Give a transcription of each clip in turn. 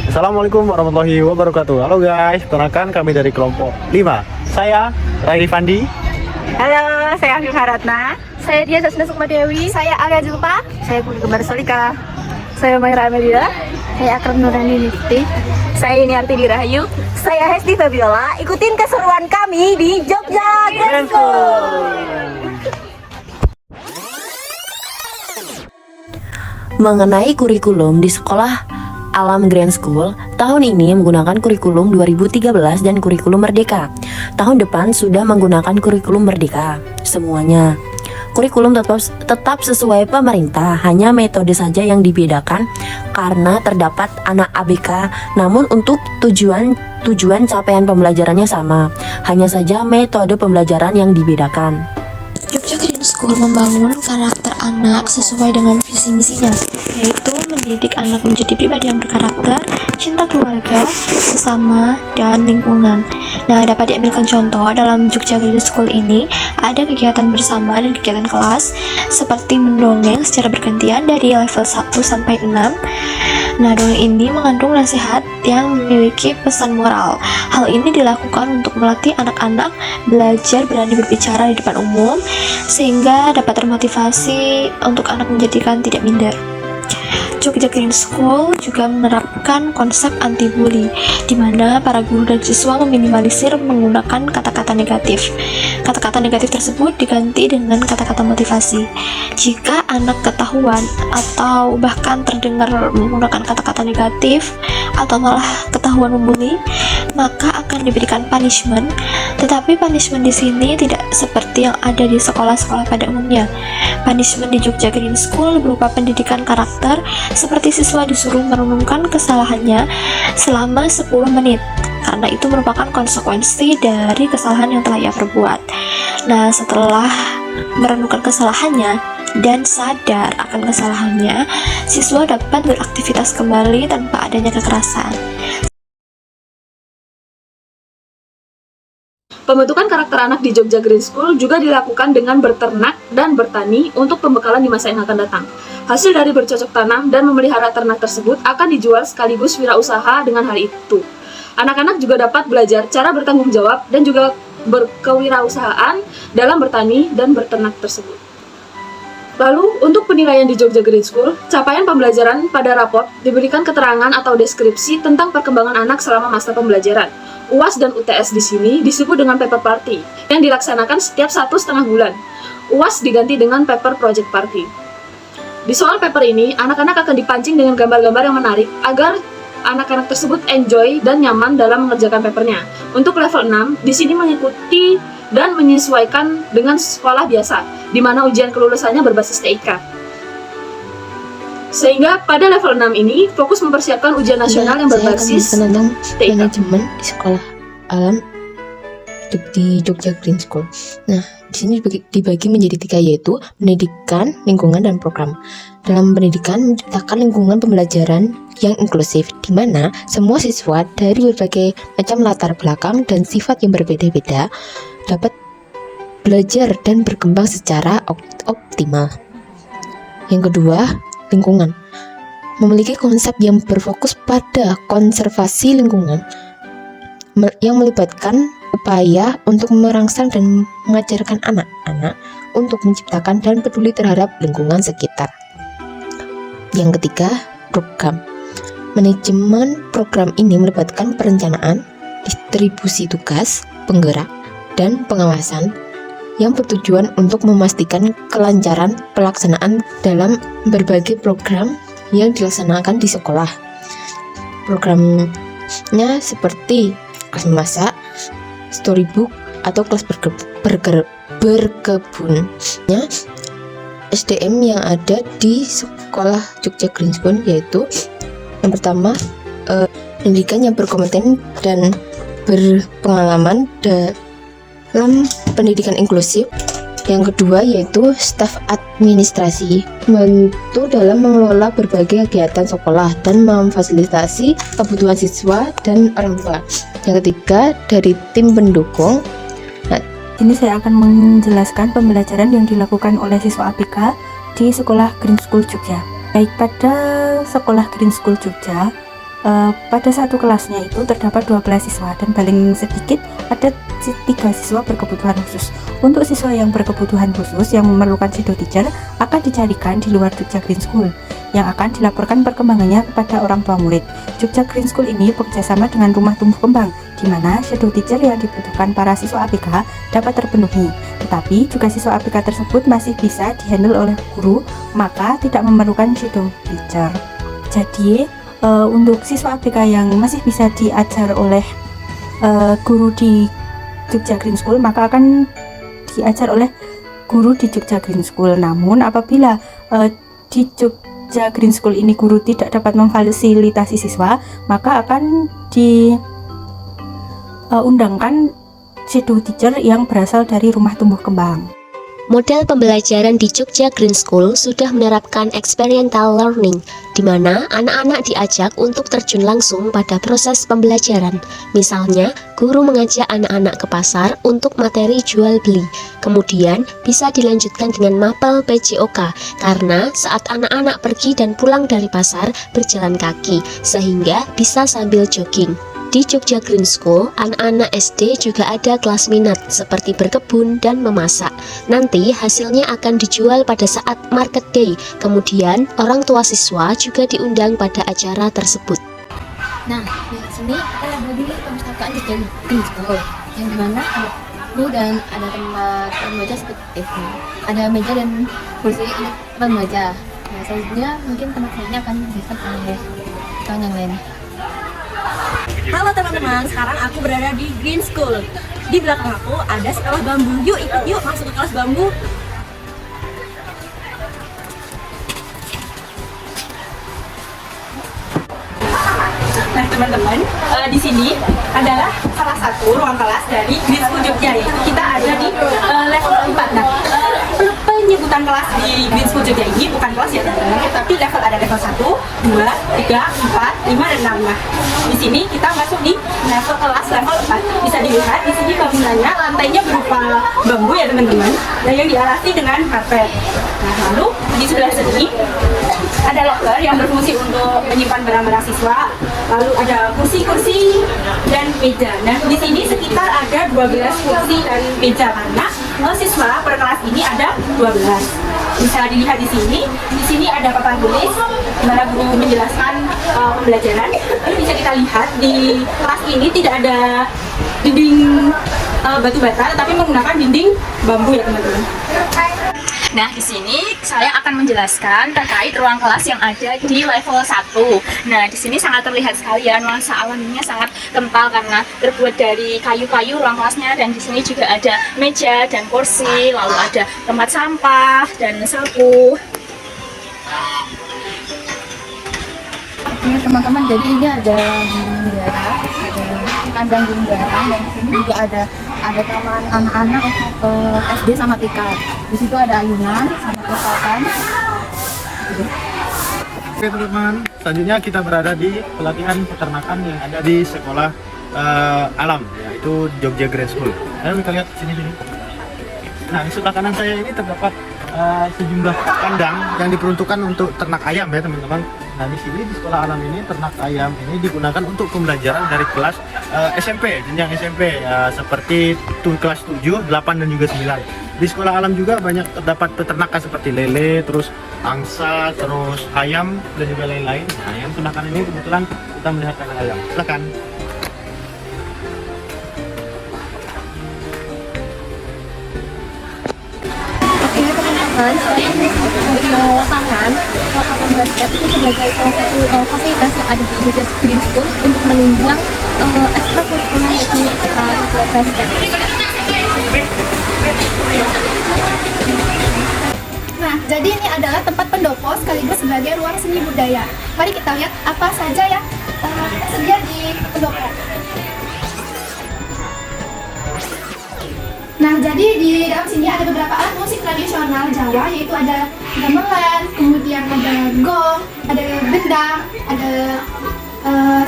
Assalamualaikum warahmatullahi wabarakatuh. Halo guys, perkenalkan kami dari kelompok 5. Saya Rairi Fandi. Halo, saya Afif Haratna. Saya Dia Zasna Sukma Dewi. Saya Aga Zulfa. Saya Budi Gembar Solika. Saya Maira Amelia. Saya Akram Nurani Nifti. Saya Iniarti Dirahayu. Saya Hesti Fabiola. Ikutin keseruan kami di Jogja Grand School. Mengenai kurikulum di sekolah Alam Grand School, tahun ini menggunakan kurikulum 2013 dan kurikulum Merdeka. Tahun depan sudah menggunakan kurikulum Merdeka semuanya. Kurikulum tetap sesuai pemerintah, hanya metode saja yang dibedakan karena terdapat anak ABK, namun untuk tujuan capaian pembelajarannya sama, hanya saja metode pembelajaran yang dibedakan. Jogja Green School membangun karakter anak sesuai dengan visi misinya, yaitu mendidik anak menjadi pribadi yang berkarakter, cinta keluarga, sesama, dan lingkungan. Nah, dapat diambilkan contoh dalam Jogja Green School ini ada kegiatan bersama dan kegiatan kelas seperti mendongeng secara bergantian dari level 1 sampai 6. Nah, dongeng ini mengandung nasihat yang memiliki pesan moral. Hal ini dilakukan untuk melatih anak-anak belajar berani berbicara di depan umum, sehingga dapat termotivasi untuk anak menjadikan tidak minder. Jogja Green School juga menerapkan konsep anti-bully, di mana para guru dan siswa meminimalisir menggunakan kata-kata negatif. Kata-kata negatif tersebut diganti dengan kata-kata motivasi. Jika anak ketahuan atau bahkan terdengar menggunakan kata-kata negatif atau malah ketahuan membuli, maka akan diberikan punishment. Tetapi punishment di sini tidak seperti yang ada di sekolah-sekolah pada umumnya. Punishment di Jogja Green School berupa pendidikan karakter, seperti siswa disuruh merenungkan kesalahannya selama 10 menit, karena itu merupakan konsekuensi dari kesalahan yang telah ia perbuat. Nah, setelah merenungkan kesalahannya dan sadar akan kesalahannya, siswa dapat beraktivitas kembali tanpa adanya kekerasan. Pembentukan karakter anak di Jogja Green School juga dilakukan dengan berternak dan bertani untuk pembekalan di masa yang akan datang. Hasil dari bercocok tanam dan memelihara ternak tersebut akan dijual sekaligus wirausaha dengan hal itu. Anak-anak juga dapat belajar cara bertanggung jawab dan juga berkewirausahaan dalam bertani dan berternak tersebut. Lalu, untuk penilaian di Jogja Green School, capaian pembelajaran pada raport diberikan keterangan atau deskripsi tentang perkembangan anak selama masa pembelajaran. UAS dan UTS di sini disebut dengan paper party yang dilaksanakan setiap 1,5 bulan. UAS diganti dengan paper project party. Di soal paper ini, anak-anak akan dipancing dengan gambar-gambar yang menarik agar anak-anak tersebut enjoy dan nyaman dalam mengerjakan papernya. Untuk level 6, di sini mengikuti dan menyesuaikan dengan sekolah biasa, di mana ujian kelulusannya berbasis TIK. Sehingga pada level 6 ini fokus mempersiapkan ujian nasional yang berbasis tentang TIK. manajemen di sekolah alam di Jogja Green School. Nah, di sini dibagi menjadi 3, yaitu pendidikan, lingkungan, dan program. Dalam pendidikan, menciptakan lingkungan pembelajaran yang inklusif, di mana semua siswa dari berbagai macam latar belakang dan sifat yang berbeda-beda dapat belajar dan berkembang secara optimal. Yang kedua, lingkungan. Memiliki konsep yang berfokus pada konservasi lingkungan yang melibatkan upaya untuk merangsang dan mengajarkan anak-anak untuk menciptakan dan peduli terhadap lingkungan sekitar. Yang ketiga, program. Manajemen program ini melibatkan perencanaan, distribusi tugas, penggerak, dan pengawasan yang bertujuan untuk memastikan kelancaran pelaksanaan dalam berbagai program yang dilaksanakan di sekolah. Programnya seperti kelas memasak, storybook, atau kelas berkebun. SDM yang ada di sekolah Jogja Green School yaitu yang pertama, pendidikan yang berkompeten dan berpengalaman dalam pendidikan inklusif. Yang kedua yaitu staf administrasi, membantu dalam mengelola berbagai kegiatan sekolah dan memfasilitasi kebutuhan siswa dan orang tua. Yang ketiga dari tim pendukung. Ini saya akan menjelaskan pembelajaran yang dilakukan oleh siswa ABK di Sekolah Green School Jogja. Baik pada Sekolah Green School Jogja, pada satu kelasnya itu terdapat 12 siswa dan paling sedikit ada 3 siswa berkebutuhan khusus. Untuk siswa yang berkebutuhan khusus yang memerlukan shadow teacher akan dicarikan di luar Jogja Green School yang akan dilaporkan perkembangannya kepada orang tua murid. Jogja Green School ini bekerjasama dengan Rumah Tumbuh Kembang, di mana shadow teacher yang dibutuhkan para siswa ABK dapat terpenuhi. Tetapi juga siswa ABK tersebut masih bisa dihandle oleh guru, maka tidak memerlukan shadow teacher. Jadi untuk siswa ABK yang masih bisa diajar oleh guru di Jogja Green School, maka akan diajar oleh guru di Jogja Green School. Namun apabila di Jogja Green School ini guru tidak dapat memfasilitasi siswa, maka akan diundangkan shadow teacher yang berasal dari Rumah Tumbuh Kembang. Model pembelajaran di Jogja Green School sudah menerapkan experiential learning, di mana anak-anak diajak untuk terjun langsung pada proses pembelajaran. Misalnya, guru mengajak anak-anak ke pasar untuk materi jual beli. Kemudian, bisa dilanjutkan dengan mapel PJOK, karena saat anak-anak pergi dan pulang dari pasar berjalan kaki, sehingga bisa sambil jogging. Di Jogja Green School, anak-anak SD juga ada kelas minat seperti berkebun dan memasak. Nanti hasilnya akan dijual pada saat market day. Kemudian orang tua siswa juga diundang pada acara tersebut. Nah, di sini kita ada di perpustakaan Jogja Green School, yang dimana ada buku dan ada tempat membaca seperti itu. Ada meja dan kursi untuk membaca. Nah, selanjutnya mungkin tempat lainnya akan disiapkan oleh tahun yang lain. Halo teman-teman, sekarang aku berada di Green School. Di belakang aku ada sekolah bambu. Yuk ikut yuk masuk ke kelas bambu. Nah teman-teman, di sini adalah salah satu ruang kelas dari Green School Jogja. Kita ada di level 4. Nah, penyebutan kelas di Green School Jogja ini bukan kelas ya teman-teman, tapi level ada level 1, 2, 3, 4, 5, dan 6. Nah, di sini kita masuk di level kelas level 4. Bisa dilihat di sini bangunannya lantainya berupa bambu ya teman-teman, dan yang dialasi dengan karpet. Nah, lalu di sebelah sini ada locker yang berfungsi untuk menyimpan barang-barang siswa. Lalu ada kursi-kursi dan meja. Nah, di sini sekitar ada 12 kursi dan meja karena siswa per kelas ini ada 12. Bisa dilihat di sini. Di sini ada papan tulis di mana guru menjelaskan pembelajaran. Lalu bisa kita lihat di kelas ini tidak ada dinding batu bata, tapi menggunakan dinding bambu ya teman-teman. Nah, di sini saya akan menjelaskan terkait ruang kelas yang ada di level 1. Nah, di sini sangat terlihat sekali ya, nuansa alaminya sangat kental karena terbuat dari kayu-kayu ruang kelasnya, dan di sini juga ada meja dan kursi, lalu ada tempat sampah dan sapu. Oke teman-teman, jadi ini ada bendera, ada kandang bendera, dan di sini juga ada taman anak-anak untuk SD sama TK. Di situ ada ayunan sama kesalkan. Oke teman-teman, selanjutnya kita berada di pelatihan peternakan yang ada di sekolah alam, yaitu Jogja Green School. Ayo kita lihat sini. Nah, di sebelah kanan saya ini terdapat sejumlah kandang yang diperuntukkan untuk ternak ayam ya teman-teman. Nah, di sini di sekolah alam ini ternak ayam ini digunakan untuk pembelajaran dari kelas SMP, jenjang SMP seperti kelas 7, 8 dan juga 9. Di sekolah alam juga banyak terdapat peternakan seperti lele, terus angsa, terus ayam dan juga lain-lain. Nah, yang peternakan ini kebetulan kita melihat kandang ayam. Silakan. Lapangan basket itu sebagai salah satu fasilitas yang ada di Jogja Green School untuk menunjang ekstrakurikuler yaitu basket. Nah, jadi ini adalah tempat pendopo sekaligus sebagai ruang seni budaya. Mari kita lihat apa saja yang tersedia di pendopo. Nah, jadi di dalam sini ada beberapa alat musik tradisional Jawa, yaitu ada gamelan, kemudian ada gong, ada gendang, ada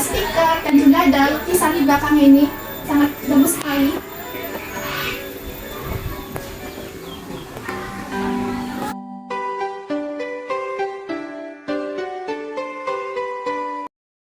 speaker, dan juga ada lukisan di belakangnya ini sangat bagus sekali.